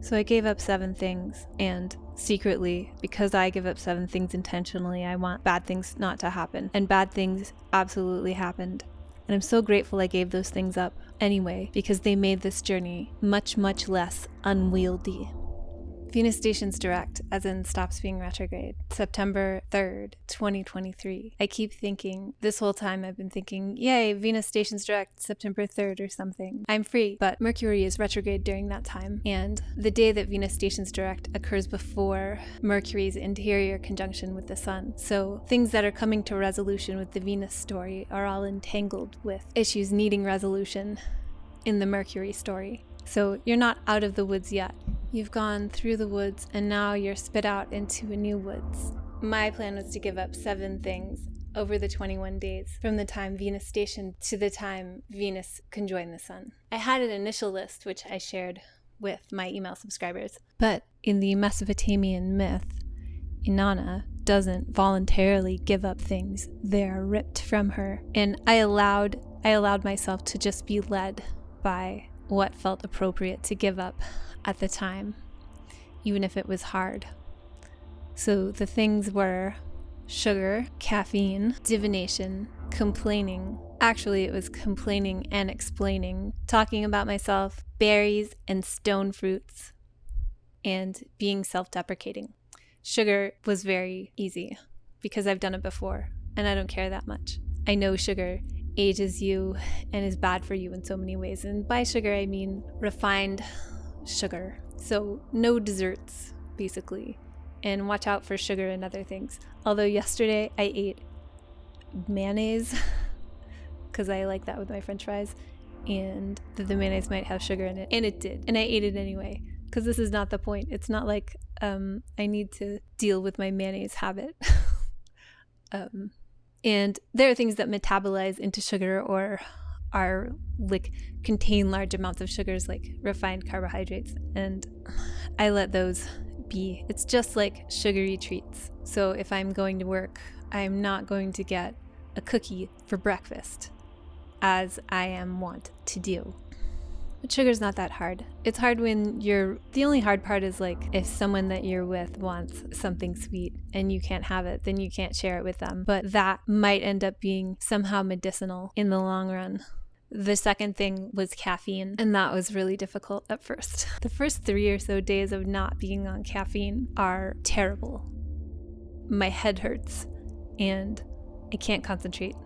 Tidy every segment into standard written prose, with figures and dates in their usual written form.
So I gave up 7 things, and secretly, because I give up 7 things intentionally, I want bad things not to happen. And bad things absolutely happened. And I'm so grateful I gave those things up anyway, because they made this journey much, much less unwieldy. Venus stations direct, as in stops being retrograde, September 3rd, 2023. I keep thinking, this whole time I've been thinking, yay, Venus stations direct, September 3rd or something. I'm free, but Mercury is retrograde during that time. And the day that Venus stations direct occurs before Mercury's interior conjunction with the Sun. So things that are coming to resolution with the Venus story are all entangled with issues needing resolution in the Mercury story. So you're not out of the woods yet. You've gone through the woods and now you're spit out into a new woods. My plan was to give up 7 things over the 21 days from the time Venus stationed to the time Venus conjoined the Sun. I had an initial list which I shared with my email subscribers, but in the Mesopotamian myth, Inanna doesn't voluntarily give up things. They're ripped from her. And I allowed myself to just be led by what felt appropriate to give up at the time, even if it was hard. So the things were sugar, caffeine, divination, complaining. Actually, it was complaining and explaining, talking about myself, berries and stone fruits, and being self-deprecating. Sugar was very easy because I've done it before and I don't care that much. I know sugar ages you and is bad for you in so many ways. And by sugar, I mean refined sugar. So no desserts, basically. And watch out for sugar and other things. Although yesterday I ate mayonnaise because I like that with my french fries. And the mayonnaise might have sugar in it. And it did. And I ate it anyway. Because this is not the point. It's not like I need to deal with my mayonnaise habit. And there are things that metabolize into sugar or are like contain large amounts of sugars, like refined carbohydrates, and I let those be. It's just like sugary treats. So if I'm going to work, I'm not going to get a cookie for breakfast, as I am wont to do. But sugar's not that hard. It's hard when the only hard part is like if someone that you're with wants something sweet and you can't have it, then you can't share it with them. But that might end up being somehow medicinal in the long run. The second thing was caffeine, and that was really difficult at first. The first 3 or so days of not being on caffeine are terrible. My head hurts and I can't concentrate.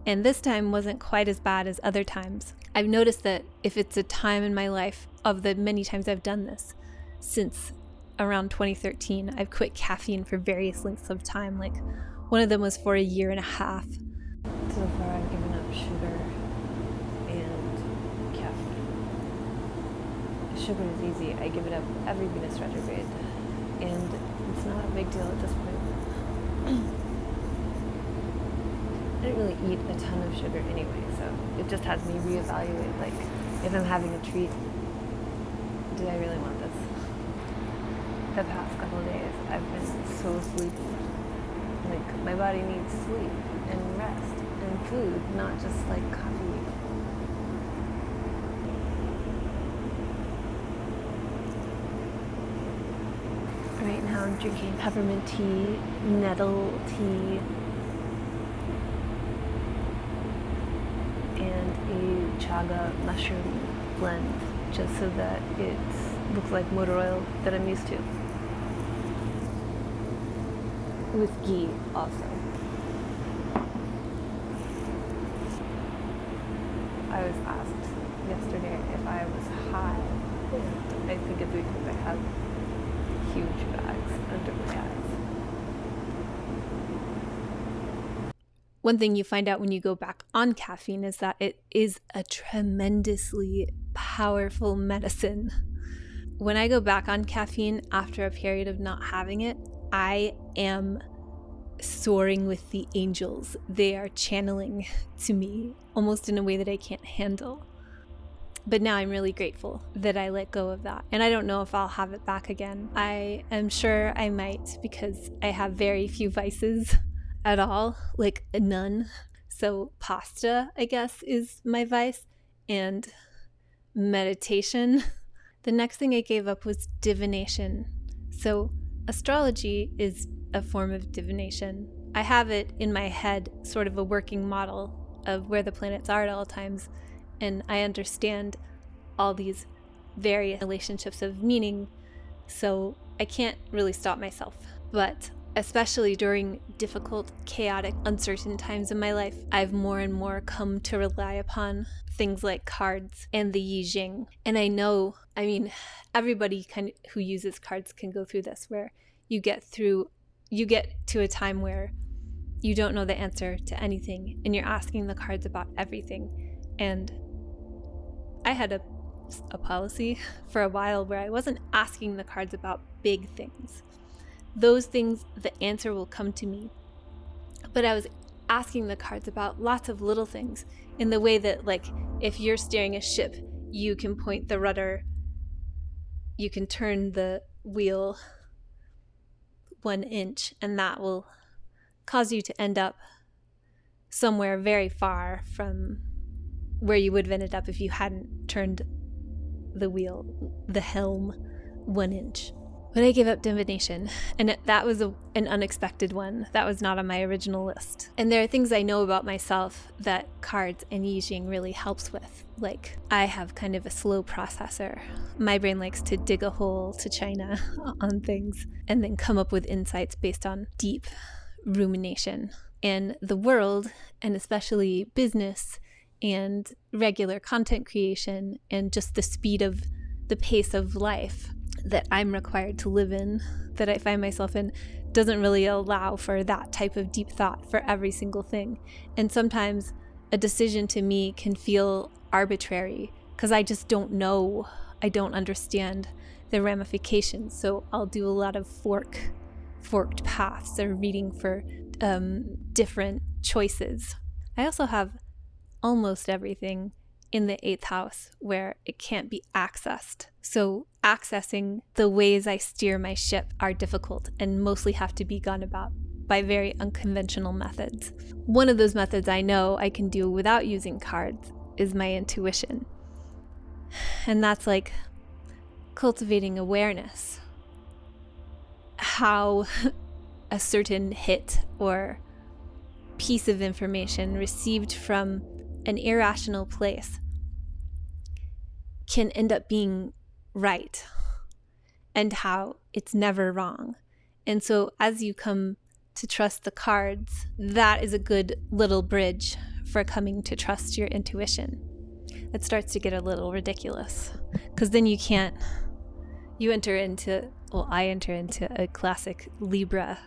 And this time wasn't quite as bad as other times. I've noticed that if it's a time in my life, of the many times I've done this, since around 2013, I've quit caffeine for various lengths of time. Like one of them was for 1.5 years. So far I've given up sugar and caffeine. Sugar is easy. I give it up every Venus retrograde. And it's not a big deal at this point. I don't really eat a ton of sugar anyway, so it just has me reevaluate, like, if I'm having a treat, do I really want this? The past couple of days, I've been so sleepy. Like, my body needs sleep and rest and food, not just, like, coffee. Right now I'm drinking peppermint tea, nettle tea, and a chaga mushroom blend, just so that it looks like motor oil that I'm used to. With ghee also. I was asked yesterday if I was high. I think it's because I have huge bags under my eyes. One thing you find out when you go back on caffeine is that it is a tremendously powerful medicine. When I go back on caffeine after a period of not having it, I am soaring with the angels. They are channeling to me almost in a way that I can't handle. But now I'm really grateful that I let go of that. And I don't know if I'll have it back again. I am sure I might, because I have very few vices at all, like none. So pasta, I guess, is my vice, and meditation The next thing I gave up was divination. So astrology is a form of divination. I have it in my head, sort of a working model of where the planets are at all times, and I understand all these various relationships of meaning, so I can't really stop myself. But especially during difficult, chaotic, uncertain times in my life, I've more and more come to rely upon things like cards and the I Ching. And I know, everybody who uses cards can go through this, where you get to a time where you don't know the answer to anything and you're asking the cards about everything. And I had a policy for a while where I wasn't asking the cards about big things. Those things, the answer will come to me. But I was asking the cards about lots of little things, in the way that, like, if you're steering a ship, you can point the rudder, you can turn the wheel 1 inch, and that will cause you to end up somewhere very far from where you would have ended up if you hadn't turned the helm 1 inch. But I gave up divination, and that was an unexpected one. That was not on my original list. And there are things I know about myself that cards and I Ching really helps with. Like, I have kind of a slow processor. My brain likes to dig a hole to China on things and then come up with insights based on deep rumination. And the world, and especially business and regular content creation, and just the pace of life that I'm required to live in, that I find myself in, doesn't really allow for that type of deep thought for every single thing. And sometimes a decision to me can feel arbitrary because I just don't know. I don't understand the ramifications. So I'll do a lot of forked paths, or reading for different choices. I also have almost everything in the 8th house where it can't be accessed. So accessing the ways I steer my ship are difficult and mostly have to be gone about by very unconventional methods. One of those methods I know I can do without using cards is my intuition. And that's like cultivating awareness. How a certain hit or piece of information received from an irrational place can end up being right, and how it's never wrong. And so as you come to trust the cards, that is a good little bridge for coming to trust your intuition. It starts to get a little ridiculous, because then I enter into a classic Libra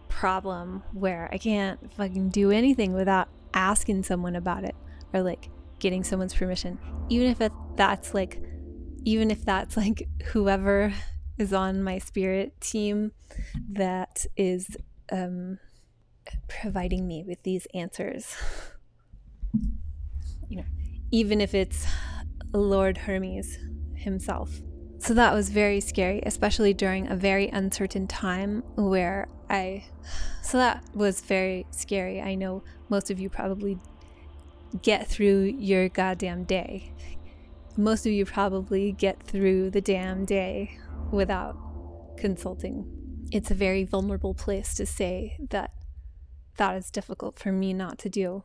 problem where I can't fucking do anything without asking someone about it, or like getting someone's permission, even if that's like whoever is on my spirit team that is providing me with these answers. Even if it's Lord Hermes himself. So that was very scary, especially during a very uncertain time so that was very scary. I know most of you probably get through your goddamn day. Most of you probably get through the damn day without consulting. It's a very vulnerable place to say that is difficult for me not to do,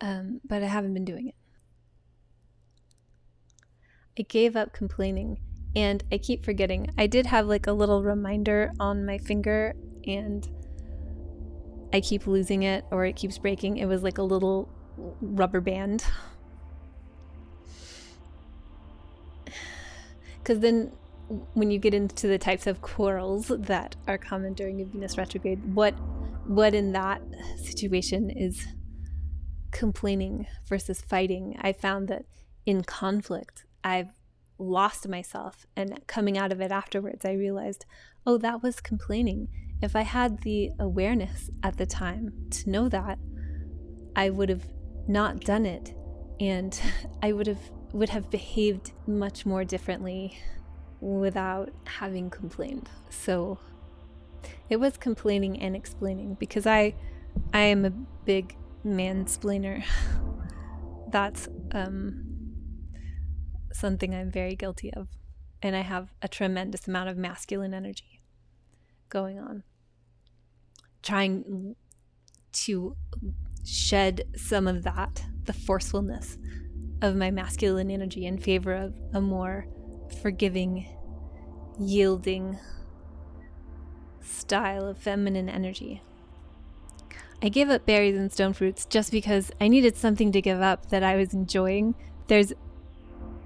but I haven't been doing it. I gave up complaining, and I keep forgetting. I did have like a little reminder on my finger, and I keep losing it, or it keeps breaking. It was like a little rubber band. Because then when you get into the types of quarrels that are common during a Venus retrograde, what in that situation is complaining versus fighting? I found that in conflict, I've lost myself, and coming out of it afterwards, I realized, oh, that was complaining. If I had the awareness at the time to know that, I would have not done it, and I would have behaved much more differently without having complained. So it was complaining and explaining, because I am a big mansplainer. That's something I'm very guilty of. and I have a tremendous amount of masculine energy going on. Trying to shed some of that, the forcefulness of my masculine energy in favor of a more forgiving, yielding style of feminine energy. I gave up berries and stone fruits just because I needed something to give up that I was enjoying. There's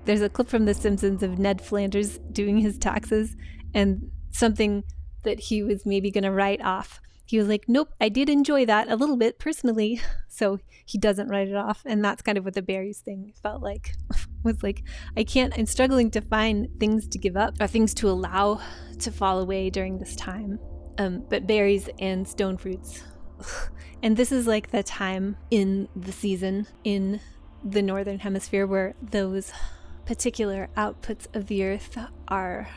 a clip from The Simpsons of Ned Flanders doing his taxes, and something that he was maybe going to write off. He was like, nope, I did enjoy that a little bit personally. So he doesn't write it off. And that's kind of what the berries thing felt like. Was like, I'm struggling to find things to give up or things to allow to fall away during this time. But berries and stone fruits. And this is like the time in the season in the Northern Hemisphere where those particular outputs of the earth are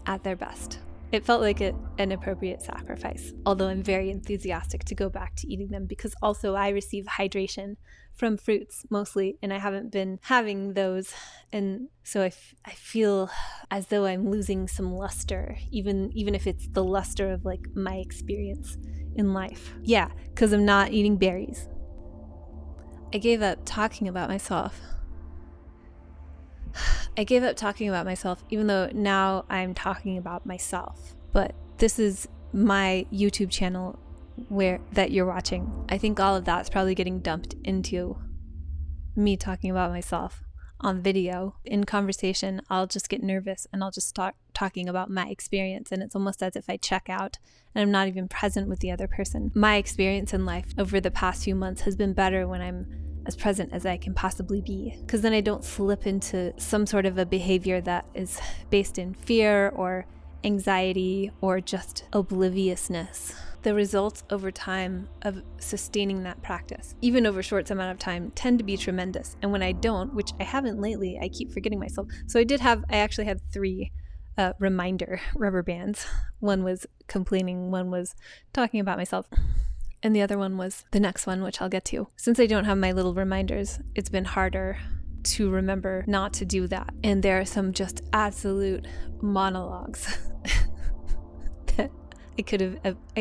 at their best. It felt like an appropriate sacrifice, although I'm very enthusiastic to go back to eating them because also I receive hydration from fruits mostly, and I haven't been having those. And so I feel as though I'm losing some luster, even if it's the luster of like my experience in life. Yeah, because I'm not eating berries. I gave up talking about myself. Even though now I'm talking about myself. But this is my YouTube channel that you're watching. I think all of that's probably getting dumped into me talking about myself on video. In conversation, I'll just get nervous and I'll just start talking about my experience, and it's almost as if I check out and I'm not even present with the other person. My experience in life over the past few months has been better when I'm as present as I can possibly be, because then I don't slip into some sort of a behavior that is based in fear or anxiety or just obliviousness. The results over time of sustaining that practice, even over a short amount of time, tend to be tremendous. And when I don't, which I haven't lately, I keep forgetting myself. So I actually had 3 reminder rubber bands. One was complaining, one was talking about myself, and the other one was the next one, which I'll get to. Since I don't have my little reminders, it's been harder to remember not to do that. And there are some just absolute monologues that I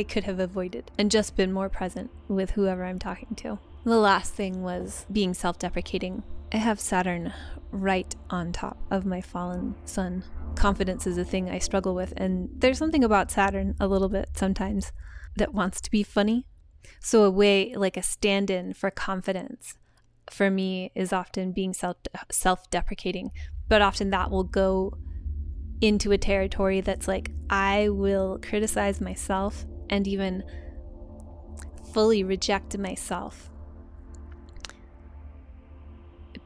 could have avoided and just been more present with whoever I'm talking to. The last thing was being self-deprecating. I have Saturn right on top of my fallen sun. Confidence is a thing I struggle with, and there's something about Saturn a little bit sometimes that wants to be funny. So a way, like a stand-in for confidence for me is often being self-deprecating, but often that will go into a territory that's like, I will criticize myself and even fully reject myself,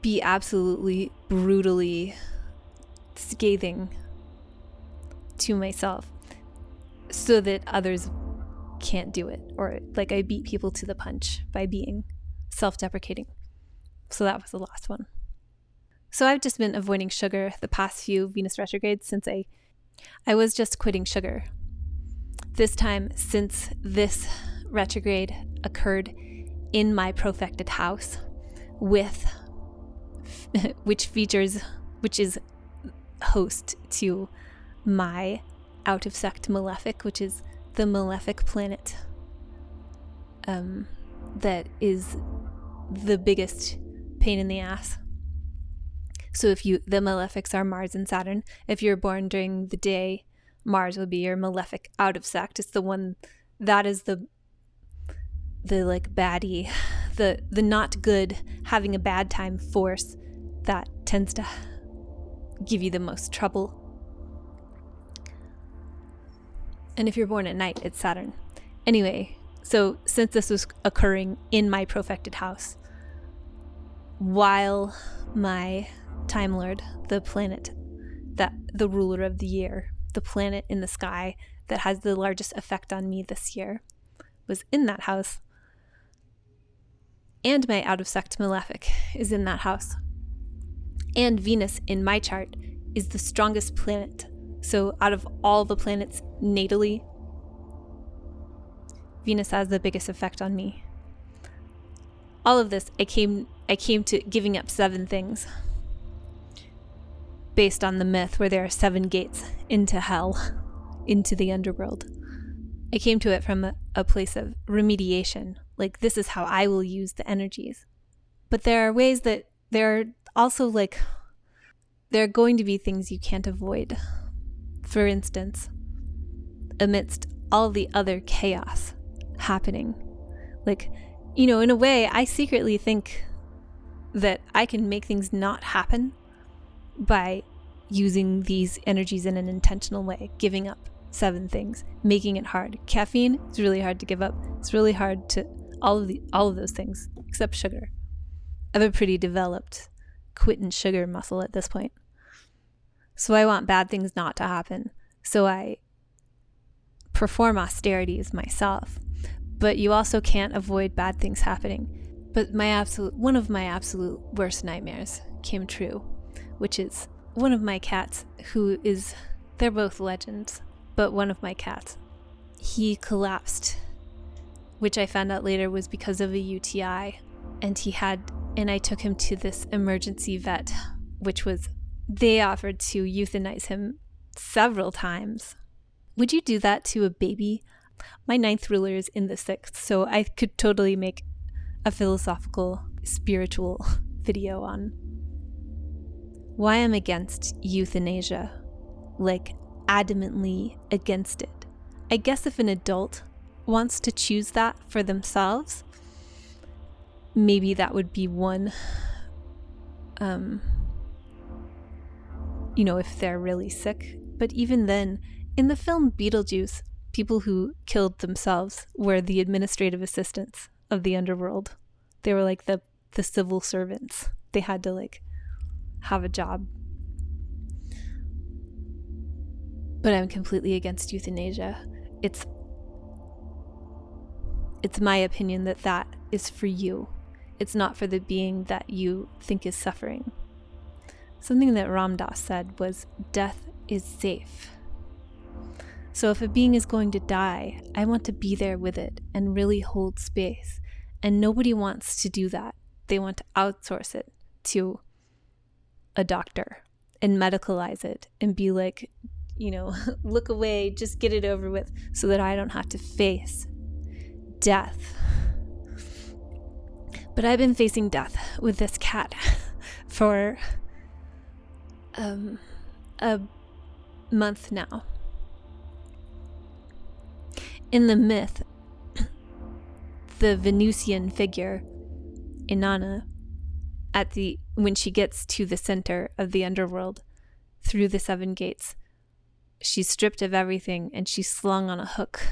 be absolutely brutally scathing to myself so that others can't do it, or like I beat people to the punch by being self-deprecating. So that was the last one. So I've just been avoiding sugar the past few Venus retrogrades since I was just quitting sugar. This time, since this retrograde occurred in my profected house which is host to my out of sect malefic, which is the malefic planet that is the biggest pain in the ass. So the malefics are Mars and Saturn. If you're born during the day, Mars will be your malefic out of sect. It's the one that is the like baddie, the not good, having a bad time force that tends to give you the most trouble. And if you're born at night, it's Saturn. Anyway, so since this was occurring in my profected house, while my Time Lord, the planet, the ruler of the year, the planet in the sky that has the largest effect on me this year, was in that house, and my out of sect malefic is in that house, and Venus in my chart is the strongest planet. So out of all the planets natally, Venus has the biggest effect on me. All of this, I came to giving up 7 things based on the myth where there are 7 gates into hell, into the underworld. I came to it from a place of remediation, like this is how I will use the energies. But there are ways that there are also like, there are going to be things you can't avoid. For instance, amidst all the other chaos happening, like, you know, in a way, I secretly think that I can make things not happen by using these energies in an intentional way, giving up 7 things, making it hard. Caffeine is really hard to give up. It's really hard to all of those things, except sugar. I have a pretty developed quitting sugar muscle at this point. So I want bad things not to happen. So I perform austerities myself. But you also can't avoid bad things happening. But one of my absolute worst nightmares came true, which is one of my cats they're both legends, but one of my cats, he collapsed, which I found out later was because of a UTI. And I took him to this emergency vet, they offered to euthanize him several times. Would you do that to a baby? My 9th ruler is in the 6th, so I could totally make a philosophical, spiritual video on why I'm against euthanasia, like adamantly against it. I guess if an adult wants to choose that for themselves, maybe that would be one, if they're really sick. But even then, in the film Beetlejuice, people who killed themselves were the administrative assistants of the underworld. They were like the civil servants. They had to like have a job. But I'm completely against euthanasia. It's my opinion that is for you. It's not for the being that you think is suffering. Something that Ram Dass said was, death is safe. So if a being is going to die, I want to be there with it and really hold space. And nobody wants to do that. They want to outsource it to a doctor and medicalize it and be like, look away, just get it over with so that I don't have to face death. But I've been facing death with this cat for a month now. In the myth, the Venusian figure, Inanna, when she gets to the center of the underworld through the 7 gates, she's stripped of everything and she's slung on a hook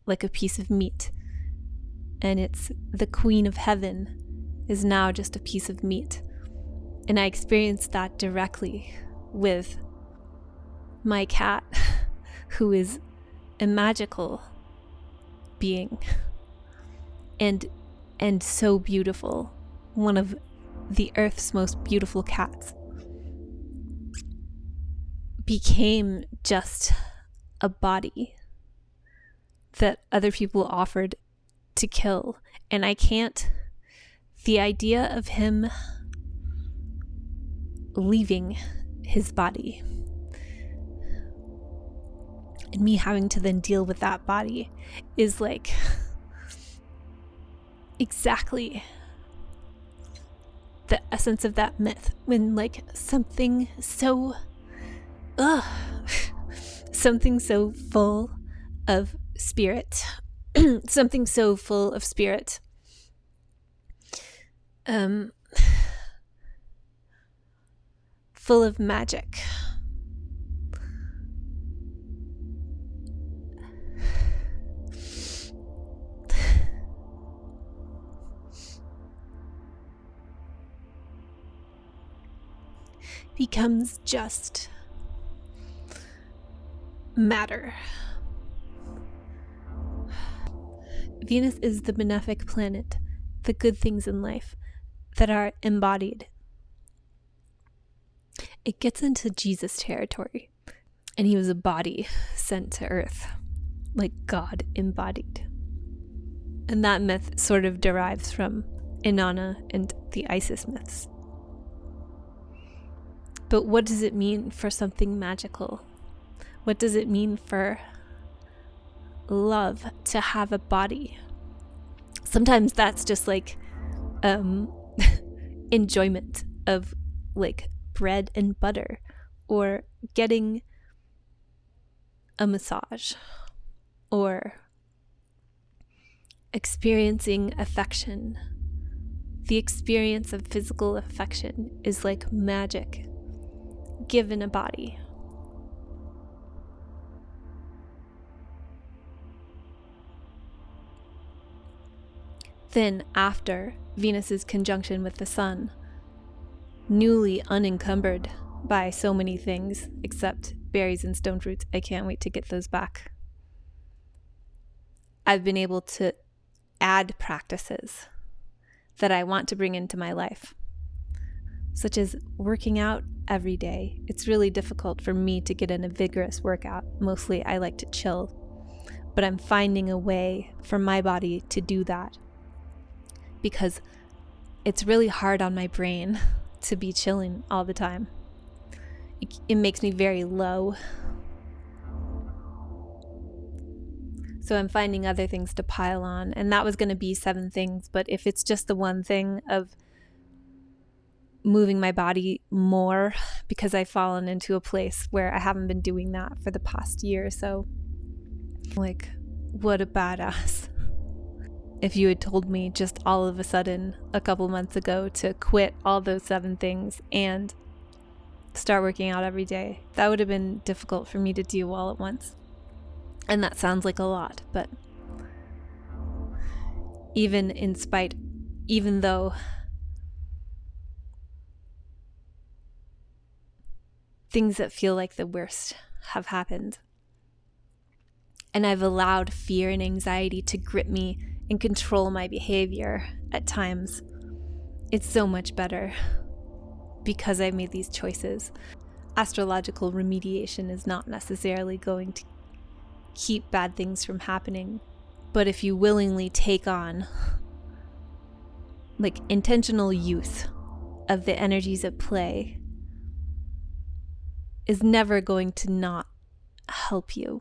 like a piece of meat. And it's the Queen of Heaven is now just a piece of meat. And I experienced that directly with my cat, who is a magical being and so beautiful, one of the earth's most beautiful cats, became just a body that other people offered to kill. And the idea of him leaving his body and me having to then deal with that body is like exactly the essence of that myth, when like something so full of spirit something so full of spirit full of magic becomes just matter. Venus is the benefic planet, the good things in life that are embodied. It gets into Jesus territory, and he was a body sent to Earth, like God embodied. And that myth sort of derives from Inanna and the Isis myths. But what does it mean for something magical? What does it mean for love to have a body? Sometimes that's just like enjoyment of like bread and butter, or getting a massage, or experiencing affection. The experience of physical affection is like magic given a body. Then, after Venus's conjunction with the Sun, newly unencumbered by so many things except berries and stone fruits, I can't wait to get those back. I've been able to add practices that I want to bring into my life, such as working out every day. It's really difficult for me to get in a vigorous workout. Mostly I like to chill, but I'm finding a way for my body to do that, because it's really hard on my brain to be chilling all the time. It makes me very low. So I'm finding other things to pile on, and that was going to be 7 things, but if it's just the one thing of moving my body more, because I've fallen into a place where I haven't been doing that for the past year or so. Like, what a badass. If you had told me just all of a sudden a couple months ago to quit all those 7 things and start working out every day, that would have been difficult for me to do all at once. And that sounds like a lot, but even though things that feel like the worst have happened, and I've allowed fear and anxiety to grip me and control my behavior at times, it's so much better because I made these choices. Astrological remediation is not necessarily going to keep bad things from happening, but if you willingly take on like intentional use of the energies at play, is never going to not help you.